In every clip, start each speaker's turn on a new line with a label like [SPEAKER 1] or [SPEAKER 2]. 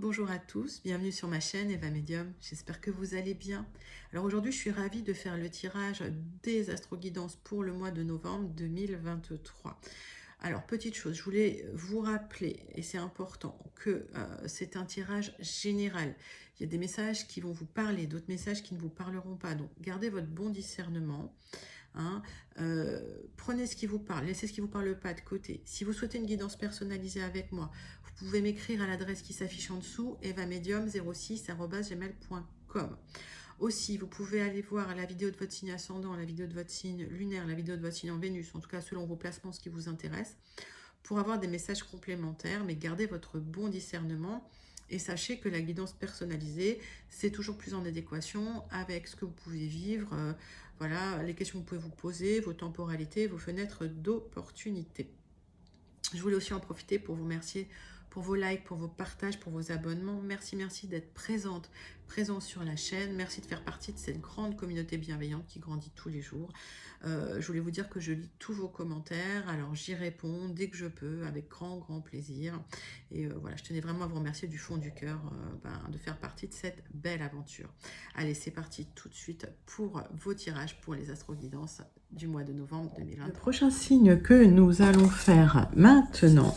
[SPEAKER 1] Bonjour à tous, bienvenue sur ma chaîne Eva Medium, j'espère que vous allez bien. Alors aujourd'hui je suis ravie de faire le tirage des astro-guidances pour le mois de novembre 2023. Alors petite chose, je voulais vous rappeler, et c'est important, que c'est un tirage général. Il y a des messages qui vont vous parler, d'autres messages qui ne vous parleront pas, donc gardez votre bon discernement. Prenez ce qui vous parle, laissez ce qui ne vous parle pas de côté. Si vous souhaitez une guidance personnalisée avec moi, vous pouvez m'écrire à l'adresse qui s'affiche en dessous, evamedium06@gmail.com. Aussi, vous pouvez aller voir la vidéo de votre signe ascendant, la vidéo de votre signe lunaire, la vidéo de votre signe en Vénus, en tout cas selon vos placements, ce qui vous intéresse, pour avoir des messages complémentaires, mais gardez votre bon discernement. Et sachez que la guidance personnalisée, c'est toujours plus en adéquation avec ce que vous pouvez vivre, voilà, les questions que vous pouvez vous poser, vos temporalités, vos fenêtres d'opportunité. Je voulais aussi en profiter pour vous remercier pour vos likes, pour vos partages, pour vos abonnements. Merci d'être présent sur la chaîne. Merci de faire partie de cette grande communauté bienveillante qui grandit tous les jours. Je voulais vous dire que je lis tous vos commentaires, alors j'y réponds dès que je peux, avec grand plaisir. Et voilà, je tenais vraiment à vous remercier du fond du cœur de faire partie de cette belle aventure. Allez, c'est parti tout de suite pour vos tirages pour les astro-guidances du mois de novembre 2023. Le prochain signe que nous allons faire maintenant,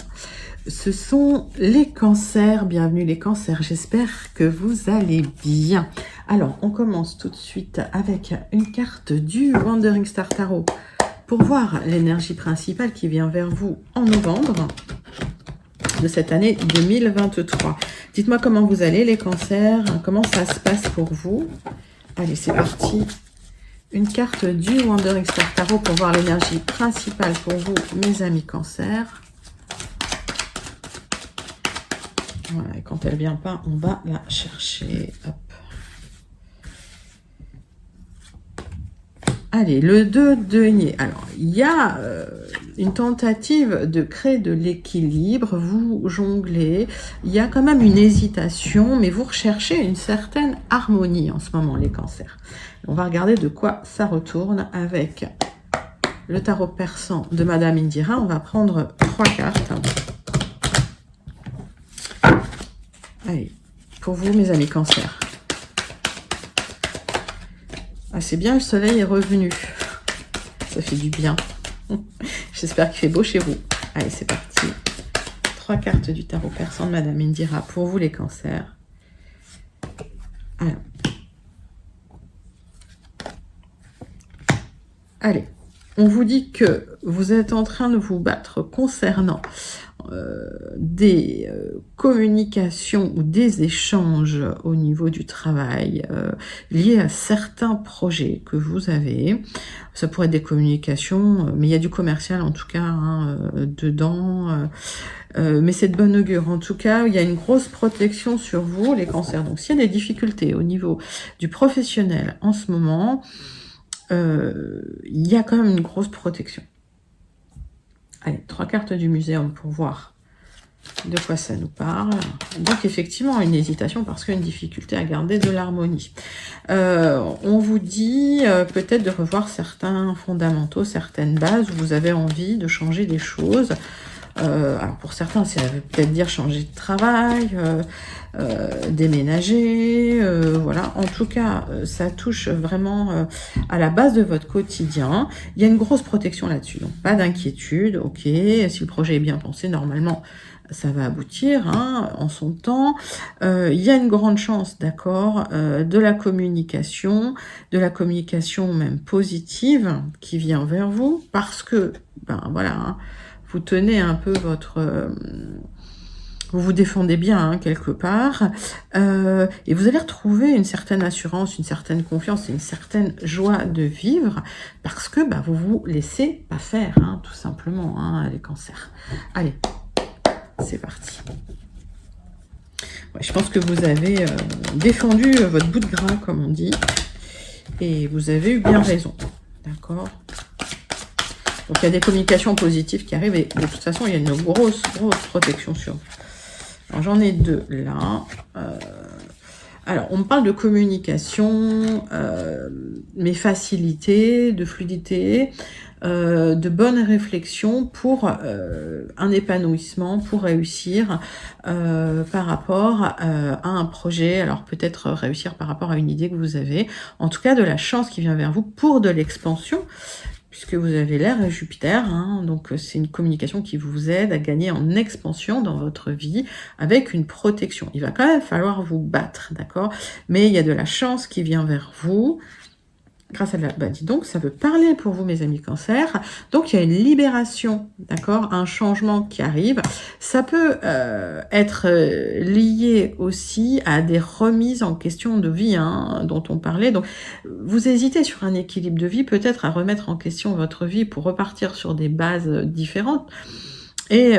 [SPEAKER 1] ce sont les cancers. Bienvenue les cancers, j'espère que vous allez bien. Alors, on commence tout de suite avec une carte du Wandering Star Tarot pour voir l'énergie principale qui vient vers vous en novembre de cette année 2023. Dites-moi comment vous allez les cancers, comment ça se passe pour vous. Allez, c'est parti. Une carte du Wandering Star Tarot pour voir l'énergie principale pour vous, mes amis cancers. Voilà, et quand elle vient pas, on va la chercher. Hop. Allez, le 2 de denier. Alors, il y a une tentative de créer de l'équilibre. Vous jonglez. Il y a quand même une hésitation, mais vous recherchez une certaine harmonie en ce moment, les cancers. On va regarder de quoi ça retourne avec le tarot persan de Madame Indira. On va prendre 3 cartes. Allez, pour vous, mes amis cancers. Ah, c'est bien, le soleil est revenu. Ça fait du bien. J'espère qu'il fait beau chez vous. Allez, c'est parti. 3 cartes du tarot persan de Madame Indira pour vous, les cancers. Alors. Allez, on vous dit que vous êtes en train de vous battre concernant des communications ou des échanges au niveau du travail liés à certains projets que vous avez. Ça pourrait être des communications, mais il y a du commercial en tout cas dedans. Mais c'est de bonne augure. En tout cas, il y a une grosse protection sur vous, les cancers. Donc, s'il y a des difficultés au niveau du professionnel en ce moment, il y a quand même une grosse protection. Allez, 3 cartes du muséum pour voir de quoi ça nous parle. Donc effectivement, une hésitation parce qu'il y a une difficulté à garder de l'harmonie. On vous dit peut-être de revoir certains fondamentaux, certaines bases où vous avez envie de changer des choses. Alors pour certains, ça veut peut-être dire changer de travail, déménager, voilà. En tout cas, ça touche vraiment à la base de votre quotidien. Il y a une grosse protection là-dessus, donc pas d'inquiétude. Ok, si le projet est bien pensé, normalement, ça va aboutir en son temps. Il y a une grande chance, d'accord, de la communication même positive qui vient vers vous, parce que, voilà, vous tenez un peu vous vous défendez bien quelque part, et vous allez retrouver une certaine assurance, une certaine confiance et une certaine joie de vivre, parce que vous vous laissez pas faire, tout simplement, les cancers. Allez, c'est parti. Ouais, je pense que vous avez défendu votre bout de gras, comme on dit, et vous avez eu bien raison, d'accord ? Donc, il y a des communications positives qui arrivent et de toute façon, il y a une grosse protection sur vous. Alors, j'en ai 2 là. Alors, on me parle de communication, mais facilité, de fluidité, de bonnes réflexions pour un épanouissement, pour réussir par rapport à un projet. Alors, peut-être réussir par rapport à une idée que vous avez. En tout cas, de la chance qui vient vers vous pour de l'expansion, puisque vous avez l'air et Jupiter, hein, donc c'est une communication qui vous aide à gagner en expansion dans votre vie avec une protection. Il va quand même falloir vous battre, d'accord? Mais il y a de la chance qui vient vers vous. Grâce à la... Bah, dis donc, ça veut parler pour vous, mes amis Cancer. Donc, il y a une libération, d'accord? Un changement qui arrive. Ça peut être lié aussi à des remises en question de vie, hein, dont on parlait. Donc, vous hésitez sur un équilibre de vie, peut-être à remettre en question votre vie pour repartir sur des bases différentes. Et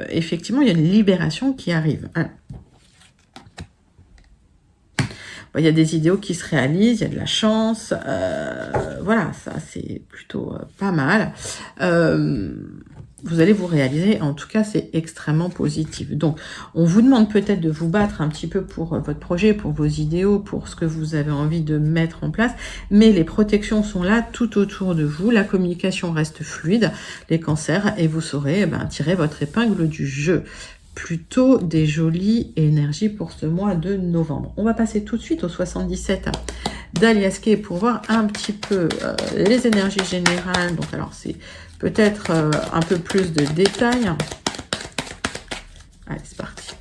[SPEAKER 1] effectivement, il y a une libération qui arrive. Alors, il y a des idéaux qui se réalisent, il y a de la chance, voilà, ça c'est plutôt pas mal. Vous allez vous réaliser, en tout cas c'est extrêmement positif. Donc on vous demande peut-être de vous battre un petit peu pour votre projet, pour vos idéaux, pour ce que vous avez envie de mettre en place, mais les protections sont là tout autour de vous, la communication reste fluide, les cancers, et vous saurez tirer votre épingle du jeu. Plutôt des jolies énergies pour ce mois de novembre. On va passer tout de suite au 77 d'Aliasqué pour voir un petit peu les énergies générales. Donc alors c'est peut-être un peu plus de détails. Allez, c'est parti.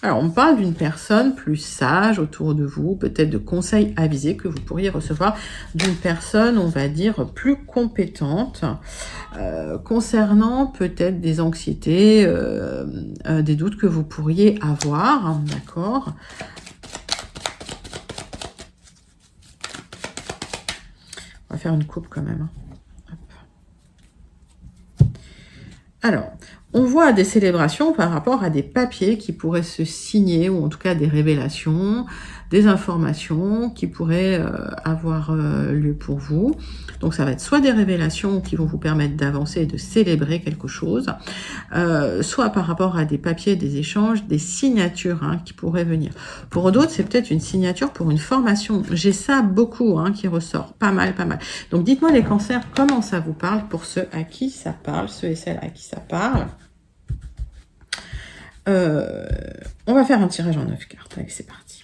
[SPEAKER 1] Alors, on parle d'une personne plus sage autour de vous, peut-être de conseils avisés que vous pourriez recevoir d'une personne, on va dire, plus compétente, concernant peut-être des anxiétés, des doutes que vous pourriez avoir, hein, d'accord? On va faire une coupe quand même. Hop. Alors, on voit des célébrations par rapport à des papiers qui pourraient se signer, ou en tout cas des révélations, des informations qui pourraient avoir lieu pour vous. Donc ça va être soit des révélations qui vont vous permettre d'avancer et de célébrer quelque chose, soit par rapport à des papiers, des échanges, des signatures qui pourraient venir. Pour d'autres, c'est peut-être une signature pour une formation. J'ai ça beaucoup qui ressort, pas mal, pas mal. Donc dites-moi les cancers, comment ça vous parle pour ceux à qui ça parle, ceux et celles à qui ça parle. On va faire un tirage en 9 cartes. Allez, c'est parti.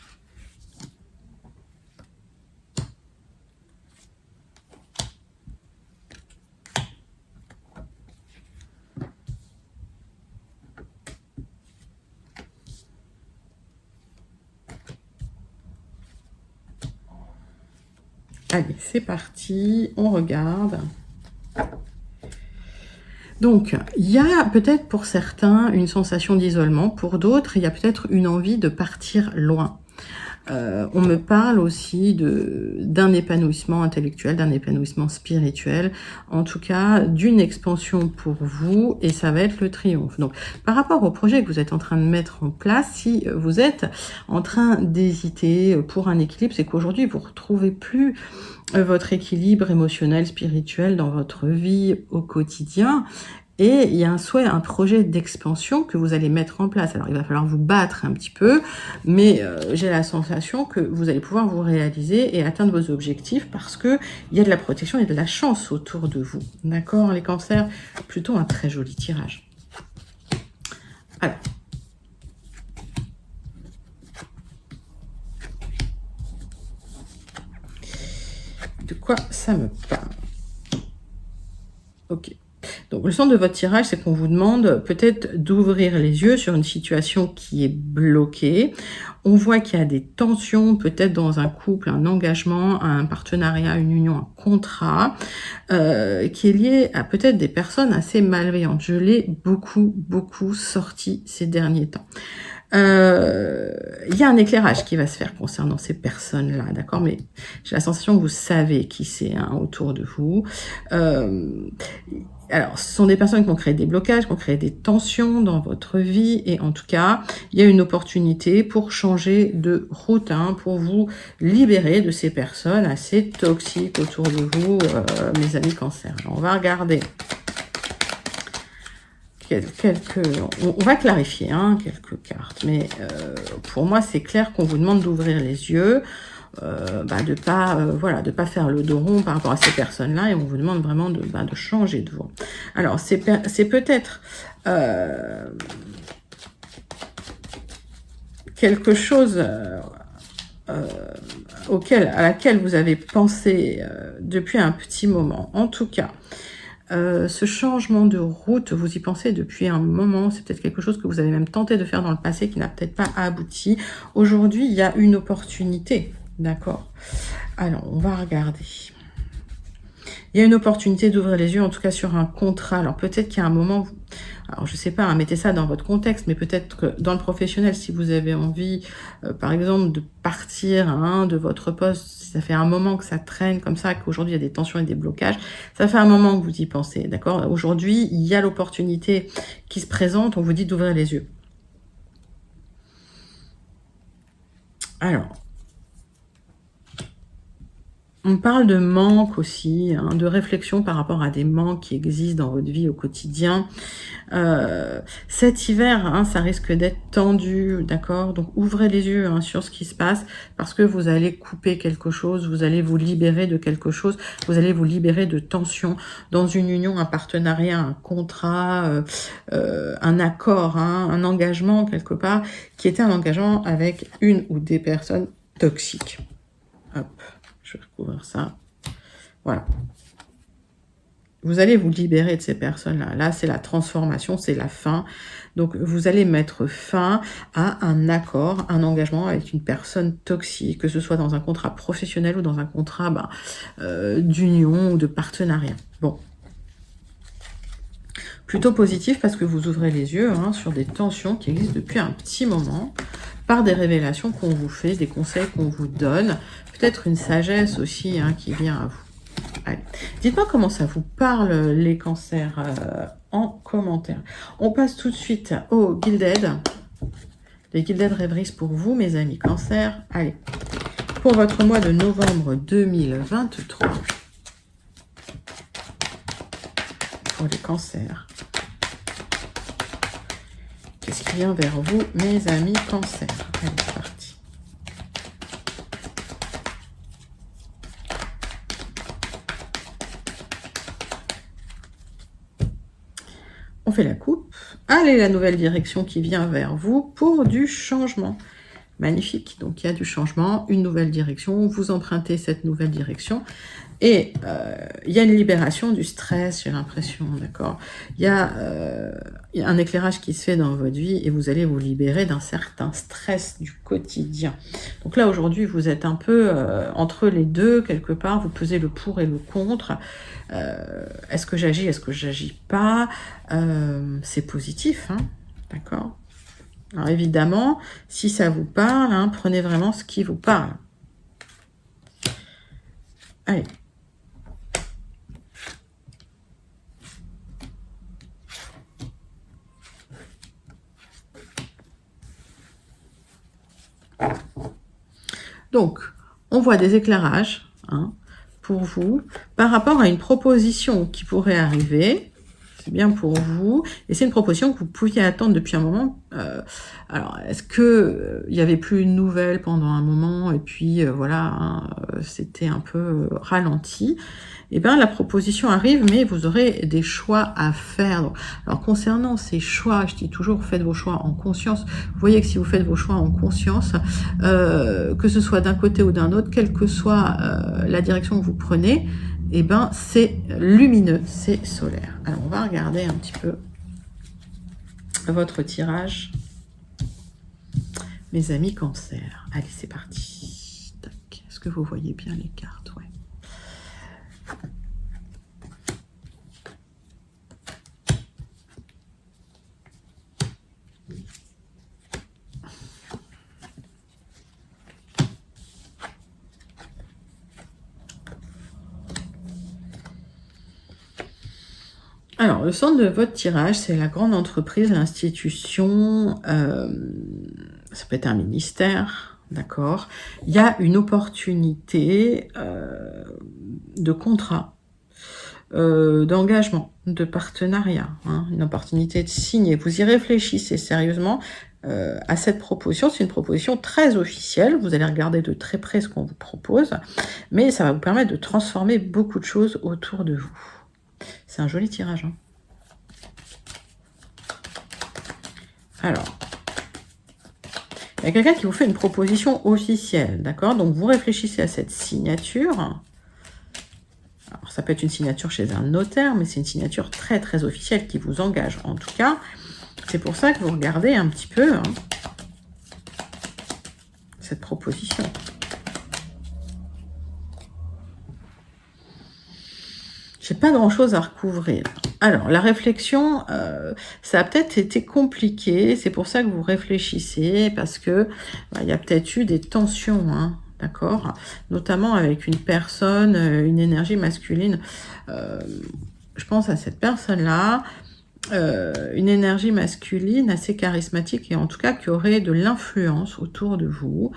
[SPEAKER 1] Allez, c'est parti. On regarde. Donc, il y a peut-être pour certains une sensation d'isolement, pour d'autres, il y a peut-être une envie de partir loin. On me parle aussi d'un épanouissement intellectuel, d'un épanouissement spirituel, en tout cas d'une expansion pour vous, et ça va être le triomphe. Donc, par rapport au projet que vous êtes en train de mettre en place, si vous êtes en train d'hésiter pour un équilibre, c'est qu'aujourd'hui, vous ne retrouvez plus votre équilibre émotionnel, spirituel dans votre vie au quotidien. Et il y a un souhait, un projet d'expansion que vous allez mettre en place. Alors, il va falloir vous battre un petit peu, mais j'ai la sensation que vous allez pouvoir vous réaliser et atteindre vos objectifs parce qu'il y a de la protection et de la chance autour de vous. D'accord, les cancers? Plutôt un très joli tirage. Alors. De quoi ça me parle? Ok. Donc, le sens de votre tirage, c'est qu'on vous demande peut-être d'ouvrir les yeux sur une situation qui est bloquée. On voit qu'il y a des tensions, peut-être dans un couple, un engagement, un partenariat, une union, un contrat, qui est lié à peut-être des personnes assez malveillantes. Je l'ai beaucoup sorti ces derniers temps. Il y a un éclairage qui va se faire concernant ces personnes-là, d'accord? Mais j'ai la sensation que vous savez qui c'est autour de vous. Alors, ce sont des personnes qui ont créé des blocages, qui ont créé des tensions dans votre vie. Et en tout cas, il y a une opportunité pour changer de route, hein, pour vous libérer de ces personnes assez toxiques autour de vous, mes amis Cancer. Alors, on va regarder on va clarifier quelques cartes. Mais pour moi, c'est clair qu'on vous demande d'ouvrir les yeux. De pas faire le dos rond par rapport à ces personnes-là, et on vous demande vraiment de changer de voie. Alors, c'est peut-être quelque chose à laquelle vous avez pensé depuis un petit moment. En tout cas, ce changement de route, vous y pensez depuis un moment. C'est peut-être quelque chose que vous avez même tenté de faire dans le passé qui n'a peut-être pas abouti. Aujourd'hui, il y a une opportunité. D'accord. Alors, on va regarder. Il y a une opportunité d'ouvrir les yeux, en tout cas sur un contrat. Alors, peut-être qu'il y a un moment... Alors, je ne sais pas, hein, mettez ça dans votre contexte, mais peut-être que dans le professionnel, si vous avez envie, par exemple, de partir de votre poste, si ça fait un moment que ça traîne comme ça, qu'aujourd'hui, il y a des tensions et des blocages, ça fait un moment que vous y pensez, d'accord? Aujourd'hui, il y a l'opportunité qui se présente, on vous dit d'ouvrir les yeux. Alors... On parle de manque aussi, de réflexion par rapport à des manques qui existent dans votre vie au quotidien. Cet hiver, ça risque d'être tendu, d'accord? Donc, ouvrez les yeux sur ce qui se passe parce que vous allez couper quelque chose, vous allez vous libérer de quelque chose, vous allez vous libérer de tensions dans une union, un partenariat, un contrat, un accord, un engagement quelque part, qui était un engagement avec une ou des personnes toxiques. Hop. Je vais recouvrir ça. Voilà. Vous allez vous libérer de ces personnes-là. Là, c'est la transformation, c'est la fin. Donc, vous allez mettre fin à un accord, un engagement avec une personne toxique, que ce soit dans un contrat professionnel ou dans un contrat d'union ou de partenariat. Bon. Plutôt positif parce que vous ouvrez les yeux sur des tensions qui existent depuis un petit moment, par des révélations qu'on vous fait, des conseils qu'on vous donne, peut-être une sagesse aussi qui vient à vous. Allez. Dites-moi comment ça vous parle, les cancers, en commentaire. On passe tout de suite aux Gilded. Les Gilded rêveries pour vous, mes amis cancers. Allez, pour votre mois de novembre 2023. Pour les cancers. Qu'est-ce qui vient vers vous, mes amis cancers? Allez, c'est parti. On fait la coupe. Allez, la nouvelle direction qui vient vers vous pour du changement. Magnifique. Donc, il y a du changement, une nouvelle direction. Vous empruntez cette nouvelle direction. Et il y a une libération du stress, j'ai l'impression, d'accord? Il y a un éclairage qui se fait dans votre vie et vous allez vous libérer d'un certain stress du quotidien. Donc là, aujourd'hui, vous êtes un peu entre les deux, quelque part. Vous pesez le pour et le contre. Est-ce que j'agis? Est-ce que j'agis pas? C'est positif, d'accord? Alors évidemment, si ça vous parle, prenez vraiment ce qui vous parle. Allez. Donc, on voit des éclairages pour vous par rapport à une proposition qui pourrait arriver. C'est bien pour vous. Et c'est une proposition que vous pouviez attendre depuis un moment. Alors, est-ce qu'il n'y avait plus une nouvelle pendant un moment et puis voilà, c'était un peu ralenti? Eh bien, la proposition arrive, mais vous aurez des choix à faire. Donc, alors, concernant ces choix, je dis toujours, faites vos choix en conscience. Vous voyez que si vous faites vos choix en conscience, que ce soit d'un côté ou d'un autre, quelle que soit la direction que vous prenez, eh ben, c'est lumineux, c'est solaire. Alors, on va regarder un petit peu votre tirage, mes amis cancer. Allez, c'est parti. Est-ce que vous voyez bien les cartes? Ouais. Alors, le centre de votre tirage, c'est la grande entreprise, l'institution, ça peut être un ministère, d'accord? Il y a une opportunité de contrat, d'engagement, de partenariat, hein, une opportunité de signer. Vous y réfléchissez sérieusement à cette proposition. C'est une proposition très officielle. Vous allez regarder de très près ce qu'on vous propose, mais ça va vous permettre de transformer beaucoup de choses autour de vous. C'est un joli tirage. Hein. Alors, il y a quelqu'un qui vous fait une proposition officielle, d'accord? Donc, vous réfléchissez à cette signature. Alors, ça peut être une signature chez un notaire, mais c'est une signature très, très officielle qui vous engage. En tout cas, c'est pour ça que vous regardez un petit peu hein, cette proposition. J'ai pas grand-chose à recouvrir. Alors, la réflexion, ça a peut-être été compliqué. C'est pour ça que vous réfléchissez, parce que il y a peut-être eu des tensions, hein, d'accord? Notamment avec une personne, une énergie masculine. Je pense à cette personne-là, une énergie masculine assez charismatique et en tout cas qui aurait de l'influence autour de vous.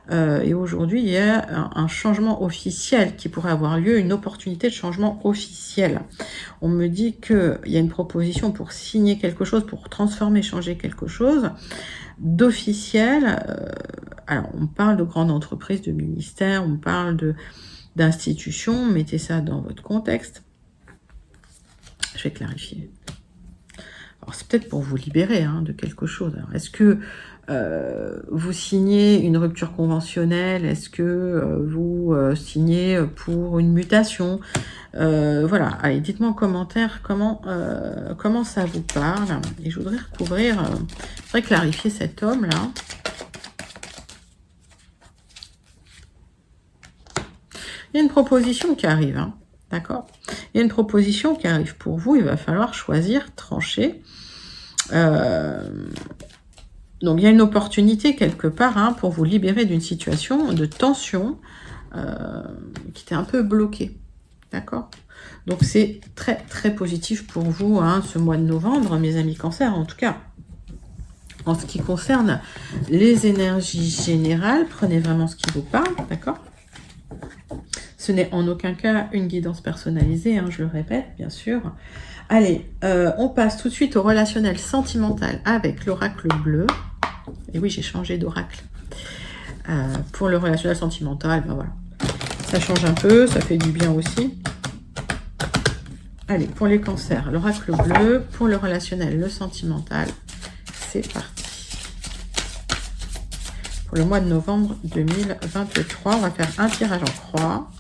[SPEAKER 1] Et aujourd'hui, il y a un changement officiel qui pourrait avoir lieu, une opportunité de changement officiel. On me dit qu'il y a une proposition pour signer quelque chose, pour transformer, changer quelque chose d'officiel. Alors, on parle de grande entreprise, de ministère, on parle d'institutions. Mettez ça dans votre contexte. Je vais clarifier. Alors, c'est peut-être pour vous libérer hein, de quelque chose. Alors, est-ce que vous signez une rupture conventionnelle? Est-ce que vous signez pour une mutation? Voilà, allez, dites-moi en commentaire comment ça vous parle. Et je voudrais recouvrir, je voudrais clarifier cet homme-là. Il y a une proposition qui arrive, hein, d'accord? Il y a une proposition qui arrive pour vous, il va falloir choisir, trancher. Donc, il y a une opportunité quelque part hein, pour vous libérer d'une situation de tension qui était un peu bloquée. D'accord? Donc, c'est très, très positif pour vous hein, ce mois de novembre, mes amis Cancer, en tout cas. En ce qui concerne les énergies générales, prenez vraiment ce qui vous parle, d'accord? Ce n'est en aucun cas une guidance personnalisée, hein, je le répète, bien sûr. Allez, on passe tout de suite au relationnel sentimental avec l'oracle bleu. Et oui, j'ai changé d'oracle. Pour le relationnel sentimental, ben voilà. Ça change un peu, ça fait du bien aussi. Allez, pour les cancers, l'oracle bleu. Pour le relationnel, le sentimental. C'est parti. Pour le mois de novembre 2023, on va faire un tirage en croix.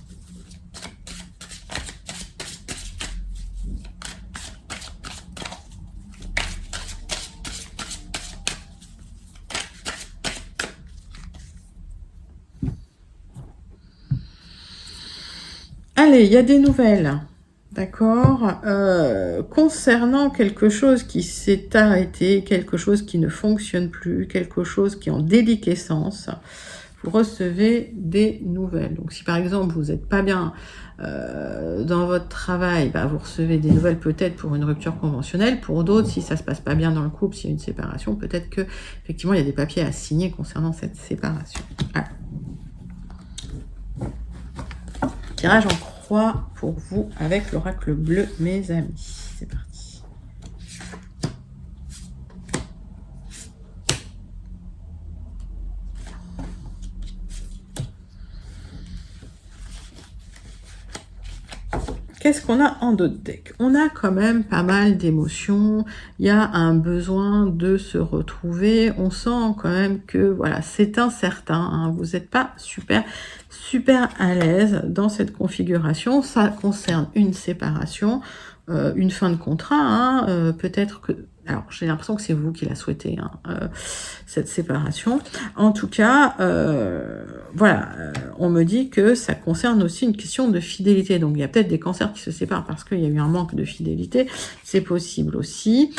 [SPEAKER 1] Allez, il y a des nouvelles, d'accord, concernant quelque chose qui s'est arrêté, quelque chose qui ne fonctionne plus, quelque chose qui est en déliquescence. Vous recevez des nouvelles. Donc, si par exemple, vous n'êtes pas bien dans votre travail, bah, vous recevez des nouvelles peut-être pour une rupture conventionnelle. Pour d'autres, si ça ne se passe pas bien dans le couple, s'il y a une séparation, peut-être que effectivement il y a des papiers à signer concernant cette séparation. Voilà. Tirage en croix pour vous avec l'oracle bleu, mes amis. C'est parti. Qu'est-ce qu'on a en dos de deck? On a quand même pas mal d'émotions, il y a un besoin de se retrouver, on sent quand même que voilà, c'est incertain, hein, vous n'êtes pas super à l'aise dans cette configuration. Ça concerne une séparation, une fin de contrat, hein, peut-être que... Alors, j'ai l'impression que c'est vous qui la souhaitez, hein, cette séparation. En tout cas, voilà, on me dit que ça concerne aussi une question de fidélité. Donc, il y a peut-être des cancers qui se séparent parce qu'il y a eu un manque de fidélité. C'est possible aussi.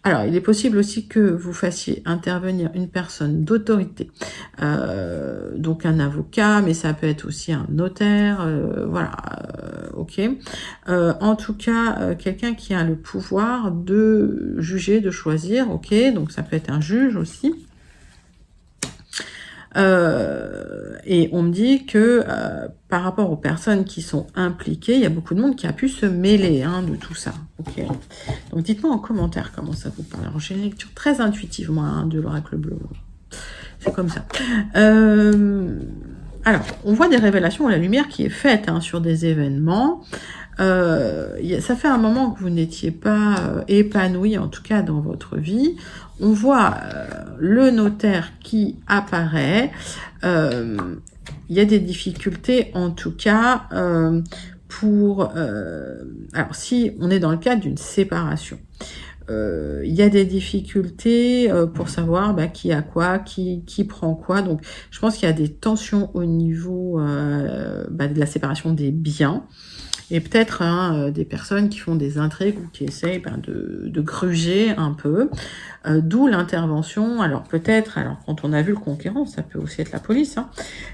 [SPEAKER 1] Alors, il est possible aussi que vous fassiez intervenir une personne d'autorité, donc un avocat, mais ça peut être aussi un notaire, voilà, ok. En tout cas, quelqu'un qui a le pouvoir de juger, de choisir, ok, donc ça peut être un juge aussi. Et on me dit que par rapport aux personnes qui sont impliquées, il y a beaucoup de monde qui a pu se mêler de tout ça. Okay. Donc dites-moi en commentaire comment ça vous parle. Alors j'ai une lecture très intuitive, moi, de l'oracle bleu. C'est comme ça. Alors, on voit des révélations à la lumière qui est faite sur des événements. Ça fait un moment que vous n'étiez pas épanoui, en tout cas dans votre vie. On voit le notaire qui apparaît. Il y a des difficultés, en tout cas, alors, si on est dans le cadre d'une séparation, il y a des difficultés pour savoir qui a quoi, qui prend quoi. Donc, je pense qu'il y a des tensions au niveau de la séparation des biens. Et peut-être des personnes qui font des intrigues ou qui essayent de gruger un peu. D'où l'intervention. Alors peut-être, quand on a vu le conquérant, ça peut aussi être la police.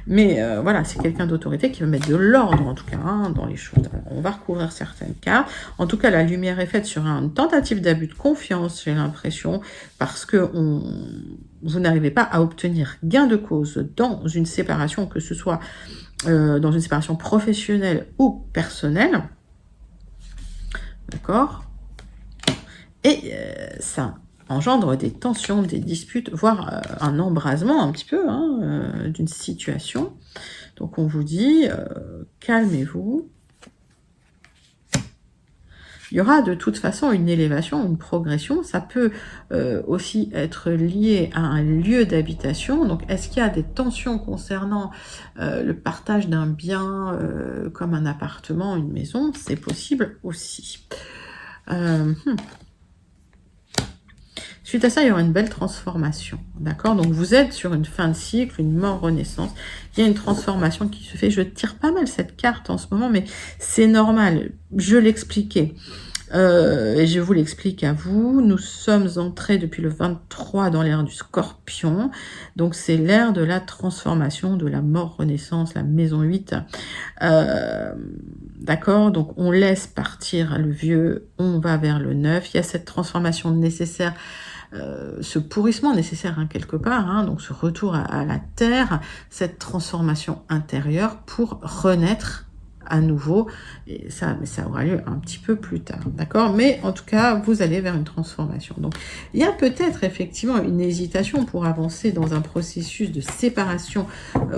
[SPEAKER 1] Mais voilà, c'est quelqu'un d'autorité qui veut mettre de l'ordre, en tout cas, dans les choses. Alors, on va recouvrir certains cas. En tout cas, la lumière est faite sur une tentative d'abus de confiance, j'ai l'impression, parce que vous n'arrivez pas à obtenir gain de cause dans une séparation, que ce soit dans une séparation professionnelle ou personnelle. D'accord? Et ça engendre des tensions, des disputes, voire un embrasement un petit peu d'une situation. Donc on vous dit, calmez-vous. Il y aura de toute façon une élévation, une progression. Ça peut aussi être lié à un lieu d'habitation. Donc, est-ce qu'il y a des tensions concernant le partage d'un bien comme un appartement, une maison? C'est possible aussi. Suite à ça, il y aura une belle transformation. D'accord? Donc, vous êtes sur une fin de cycle, une mort-renaissance. Il y a une transformation qui se fait. Je tire pas mal cette carte en ce moment, mais c'est normal. Je l'expliquais. Et je vous l'explique à vous. Nous sommes entrés depuis le 23 dans l'ère du Scorpion. Donc, c'est l'ère de la transformation, de la mort-renaissance, la maison 8. D'accord? Donc, on laisse partir le vieux, on va vers le neuf. Il y a cette transformation nécessaire, ce pourrissement nécessaire quelque part, donc ce retour à la terre, cette transformation intérieure pour renaître à nouveau, et ça aura lieu un petit peu plus tard, d'accord? Mais en tout cas, vous allez vers une transformation. Donc, il y a peut-être effectivement une hésitation pour avancer dans un processus de séparation,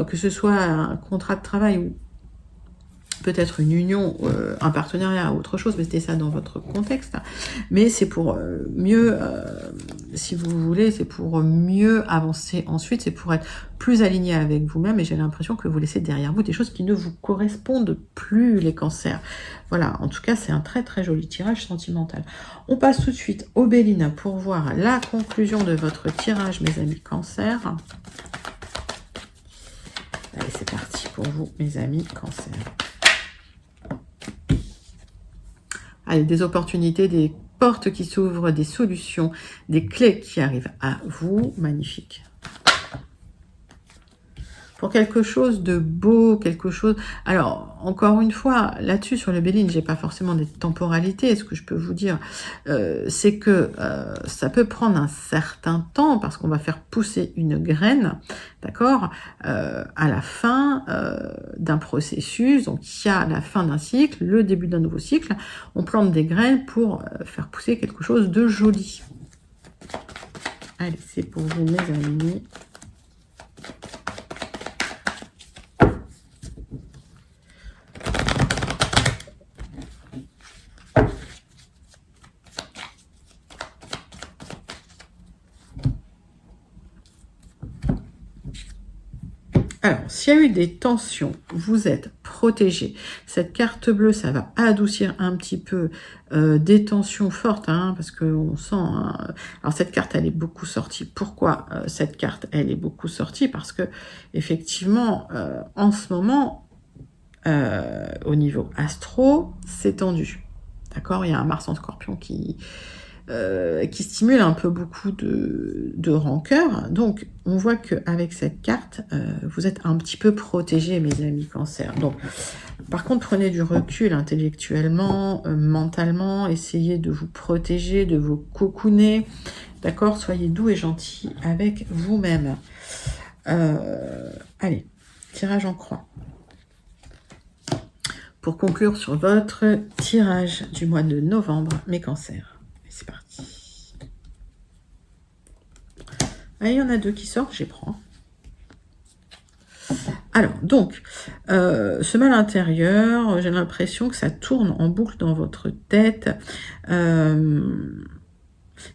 [SPEAKER 1] que ce soit un contrat de travail ou peut-être une union, un partenariat, autre chose, mais c'était ça dans votre contexte. Mais c'est pour mieux, si vous voulez, c'est pour mieux avancer ensuite, c'est pour être plus aligné avec vous-même, et j'ai l'impression que vous laissez derrière vous des choses qui ne vous correspondent plus, les cancers. Voilà, en tout cas, c'est un très très joli tirage sentimental. On passe tout de suite au Béline pour voir la conclusion de votre tirage, mes amis cancers. Allez, c'est parti pour vous, mes amis cancers. Allez, des opportunités, des portes qui s'ouvrent, des solutions, des clés qui arrivent à vous. Magnifique. Pour quelque chose de beau, quelque chose... Alors, encore une fois, là-dessus, sur le Béline, j'ai pas forcément des temporalités. Ce que je peux vous dire, c'est que ça peut prendre un certain temps, parce qu'on va faire pousser une graine, d'accord, à la fin d'un processus. Donc, il y a la fin d'un cycle, le début d'un nouveau cycle. On plante des graines pour faire pousser quelque chose de joli. Allez, c'est pour vous, mes amis. Alors, s'il y a eu des tensions, vous êtes protégé. Cette carte bleue, ça va adoucir un petit peu des tensions fortes, parce qu'on sent... Alors, cette carte, elle est beaucoup sortie. Pourquoi cette carte, elle est beaucoup sortie? Parce que, effectivement, en ce moment, au niveau astro, c'est tendu. D'accord? Il y a un Mars en Scorpion qui qui stimule un peu beaucoup de rancœur. Donc, on voit qu'avec cette carte, vous êtes un petit peu protégé, mes amis Cancer. Donc, par contre, prenez du recul intellectuellement, mentalement, essayez de vous protéger, de vous cocooner, d'accord? Soyez doux et gentil avec vous-même. Allez, tirage en croix. Pour conclure sur votre tirage du mois de novembre, mes cancers. C'est parti. Ah, il y en a deux qui sortent, j'y prends. Alors, donc, ce mal intérieur, j'ai l'impression que ça tourne en boucle dans votre tête.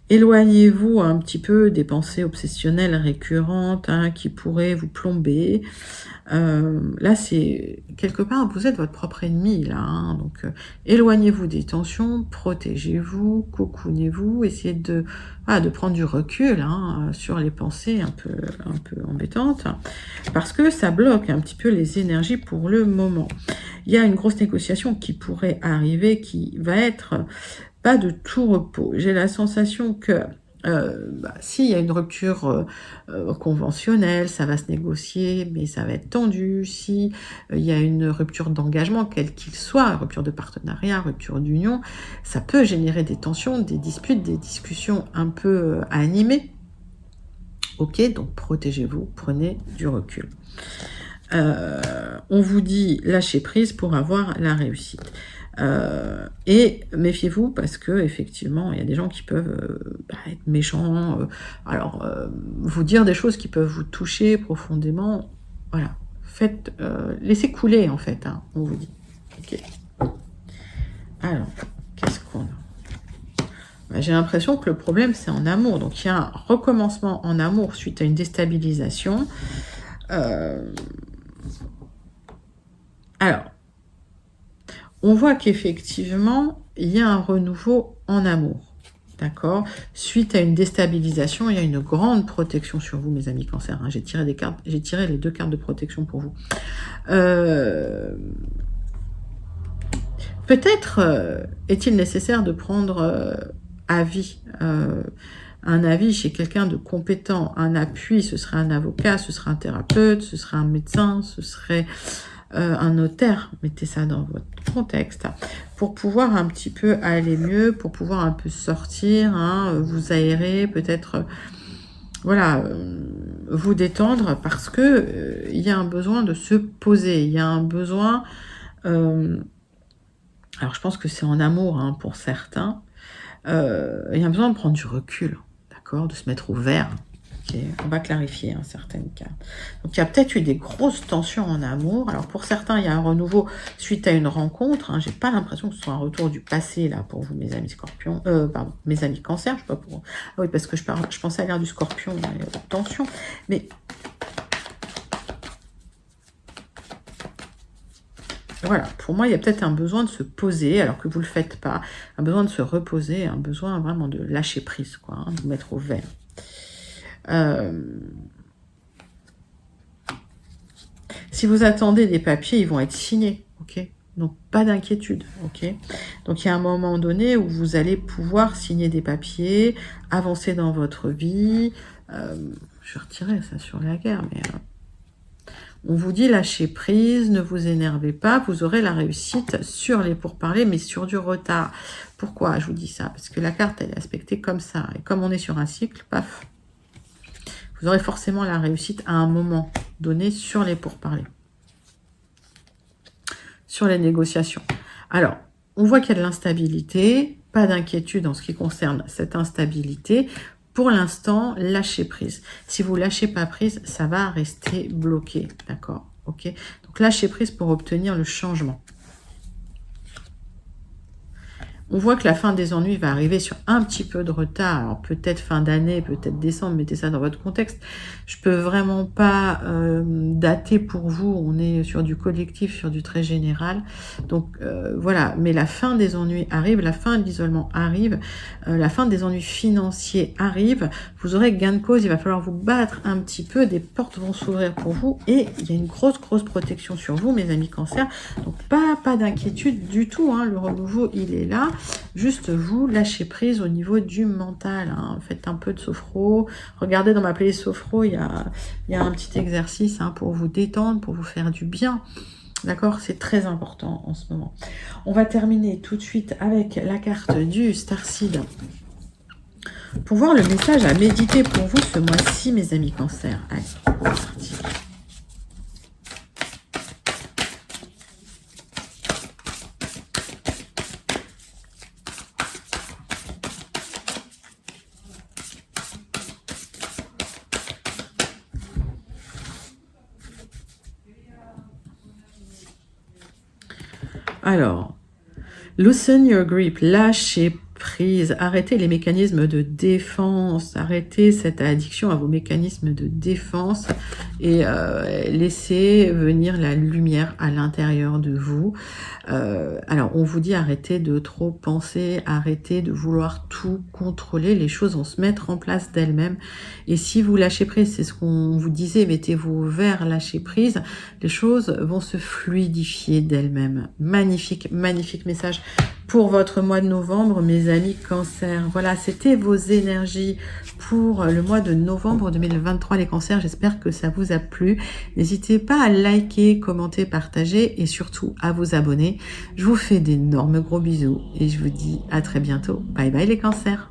[SPEAKER 1] Éloignez-vous un petit peu des pensées obsessionnelles récurrentes hein, qui pourraient vous plomber. Là, c'est quelque part, vous êtes votre propre ennemi, là. Hein, donc, éloignez-vous des tensions, protégez-vous, cocoonez-vous, essayez de prendre du recul hein, sur les pensées un peu embêtantes, parce que ça bloque un petit peu les énergies pour le moment. Il y a une grosse négociation qui pourrait arriver, qui va être pas de tout repos. J'ai la sensation que s'il y a une rupture conventionnelle, ça va se négocier, mais ça va être tendu. Si il y a une rupture d'engagement, quel qu'il soit, rupture de partenariat, rupture d'union, ça peut générer des tensions, des disputes, des discussions un peu animées. Ok, donc protégez-vous, prenez du recul. On vous dit lâcher prise pour avoir la réussite. Et méfiez-vous parce que effectivement il y a des gens qui peuvent être méchants, vous dire des choses qui peuvent vous toucher profondément. Voilà, faites, laissez couler en fait, hein, on vous dit. Ok. Alors, qu'est-ce qu'on a? J'ai l'impression que le problème c'est en amour, donc il y a un recommencement en amour suite à une déstabilisation. Alors, on voit qu'effectivement, il y a un renouveau en amour, d'accord? Suite à une déstabilisation, il y a une grande protection sur vous, mes amis Cancer. Hein. J'ai tiré les deux cartes de protection pour vous. Peut-être est-il nécessaire de prendre un avis chez quelqu'un de compétent, un appui, ce serait un avocat, ce serait un thérapeute, ce serait un médecin, ce serait un notaire, mettez ça dans votre contexte, pour pouvoir un petit peu aller mieux, pour pouvoir un peu sortir, hein, vous aérer, peut-être, vous détendre, parce que il y a un besoin de se poser, il y a un besoin, alors je pense que c'est en amour hein, pour certains, il y a un besoin de prendre du recul, d'accord, de se mettre au vert. Okay. On va clarifier hein, certaines cas. Donc il y a peut-être eu des grosses tensions en amour. Alors pour certains, il y a un renouveau suite à une rencontre. Hein. J'ai pas l'impression que ce soit un retour du passé là pour vous, mes amis Scorpions. Pardon, mes amis Cancer. Je sais pas pour. Ah oui, parce que je pensais à l'ère du Scorpion. Il y a de tension, mais voilà, pour moi, il y a peut-être un besoin de se poser, alors que vous ne le faites pas. Un besoin de se reposer, un besoin vraiment de lâcher prise, quoi, hein, de vous mettre au vert. Si vous attendez des papiers, ils vont être signés, ok? Donc, pas d'inquiétude, ok? Donc, il y a un moment donné où vous allez pouvoir signer des papiers, avancer dans votre vie. Je vais retirer ça sur la guerre, mais... on vous dit lâchez prise, ne vous énervez pas, vous aurez la réussite sur les pourparlers, mais sur du retard. Pourquoi je vous dis ça? Parce que la carte, elle est aspectée comme ça. Et comme on est sur un cycle, paf, vous aurez forcément la réussite à un moment donné sur les pourparlers. Sur les négociations. Alors, on voit qu'il y a de l'instabilité, pas d'inquiétude en ce qui concerne cette instabilité. Pour l'instant, lâchez prise. Si vous ne lâchez pas prise, ça va rester bloqué. D'accord? Ok. Donc, lâchez prise pour obtenir le changement. On voit que la fin des ennuis va arriver sur un petit peu de retard. Alors, peut-être fin d'année, peut-être décembre. Mettez ça dans votre contexte. Je peux vraiment pas dater pour vous. On est sur du collectif, sur du très général. Donc, voilà. Mais la fin des ennuis arrive. La fin de l'isolement arrive. La fin des ennuis financiers arrive. Vous aurez gain de cause. Il va falloir vous battre un petit peu. Des portes vont s'ouvrir pour vous. Et il y a une grosse protection sur vous, mes amis Cancer. Donc, pas d'inquiétude du tout. Hein. Le renouveau, il est là. juste vous lâchez prise au niveau du mental, hein. Faites un peu de sophro. Regardez dans ma playlist sophro, il y a un petit exercice, hein, pour vous détendre, pour vous faire du bien. D'accord? C'est très important en ce moment. On va terminer tout de suite avec la carte du Starseed pour voir le message à méditer pour vous ce mois-ci, mes amis Cancer. Allez, c'est parti. Alors, loosen your grip, lâchez prise, arrêtez les mécanismes de défense, arrêtez cette addiction à vos mécanismes de défense et laissez venir la lumière à l'intérieur de vous. Alors, on vous dit arrêtez de trop penser, arrêtez de vouloir tout contrôler, les choses vont se mettre en place d'elles-mêmes. Et si vous lâchez prise, c'est ce qu'on vous disait, mettez-vous vers lâcher prise, les choses vont se fluidifier d'elles-mêmes. Magnifique, magnifique message pour votre mois de novembre, mes amis Cancer. Voilà, c'était vos énergies pour le mois de novembre 2023, les Cancers. J'espère que ça vous a plu. N'hésitez pas à liker, commenter, partager et surtout à vous abonner. Je vous fais d'énormes gros bisous et je vous dis à très bientôt. Bye bye les Cancers.